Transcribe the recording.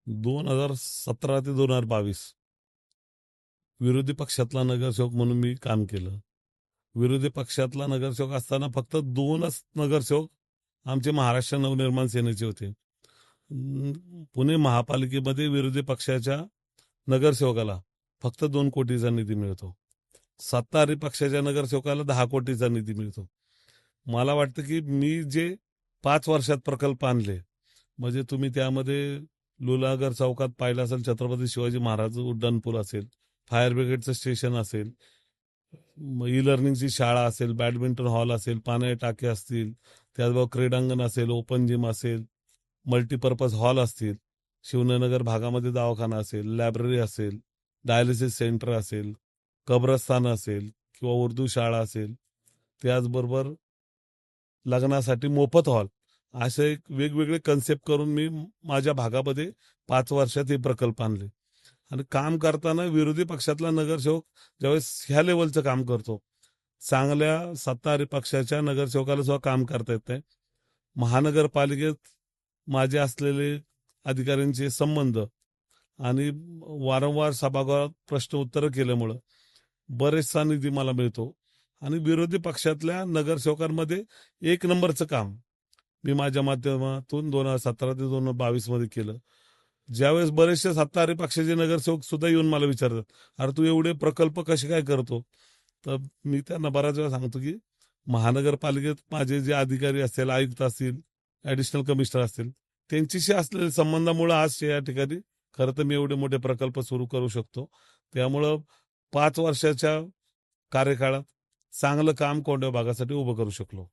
2017 ते 2022 विरोधी पक्षातला नगरसेवक म्हणून मी काम केलं. विरोधी पक्षातला नगरसेवक असताना फक्त 2च नगरसेवक आमचे महाराष्ट्र नवनिर्माण सेनेचे होते. पुणे महापालिकेमध्ये विरोधी पक्षाच्या नगरसेवकाला फक्त 2 कोटीचा निधी मिळतो. सत्ताधारी पक्षाच्या नगरसेवकाला 10 कोटीचा निधी मिळतो. मला वाटतं की मी जे 5 वर्षात प्रकल्प आणले, म्हणजे तुम्ही त्यामध्ये लुलागर चौकात पाहिलं असेल, छत्रपती शिवाजी महाराज उड्डाणपूल असेल, फायर ब्रिगेडचं स्टेशन असेल, ई लर्निंगची शाळा असेल, बॅडमिंटन हॉल असेल, पाण्याचे टाके असतील, त्याचबरोबर क्रीडांगण असेल, ओपन जिम असेल, मल्टीपर्पज हॉल असतील, शिवनगर भागामध्ये दवाखाना असेल, लायब्ररी असेल, डायलिसिस सेंटर असेल, कब्रस्तान असेल किंवा उर्दू शाळा असेल, त्याचबरोबर लग्नासाठी मोफत हॉल, असे एक वेगवेगळे कन्सेप्ट करून मी माझ्या भागामध्ये 5 वर्षात हे प्रकल्प आणले. आणि काम करताना विरोधी पक्षातला नगरसेवक ज्यावेळेस ह्या लेवलचं काम करतो, चांगल्या सत्ताधारी पक्षाच्या नगरसेवकाला सुद्धा काम करता येत नाही. महानगरपालिकेत माझे असलेले अधिकाऱ्यांचे संबंध आणि वारंवार सभागृहात प्रश्न उत्तरं केल्यामुळं बरेचसा निधी मला मिळतो. आणि विरोधी पक्षातल्या नगरसेवकांमध्ये 1 नंबरचं काम मी माझ्या माध्यमातून 2017 ते 2022 मध्ये केलं. ज्यावेळेस बरेचसे सत्ताधारी पक्षाचे नगरसेवक सुद्धा येऊन मला विचारतात, अरे तू एवढे प्रकल्प कसे काय करतो? तर मी त्यांना बऱ्याच वेळा सांगतो की महानगरपालिकेत माझे जे अधिकारी असतील, आयुक्त असतील, ऍडिशनल कमिशनर असतील, त्यांच्याशी असलेल्या संबंधामुळे आज या ठिकाणी खरं तर मी एवढे मोठे प्रकल्प सुरू करू शकतो. त्यामुळं 5 वर्षाच्या कार्यकाळात चांगलं काम कोंढव्या भागासाठी उभं करू शकलो.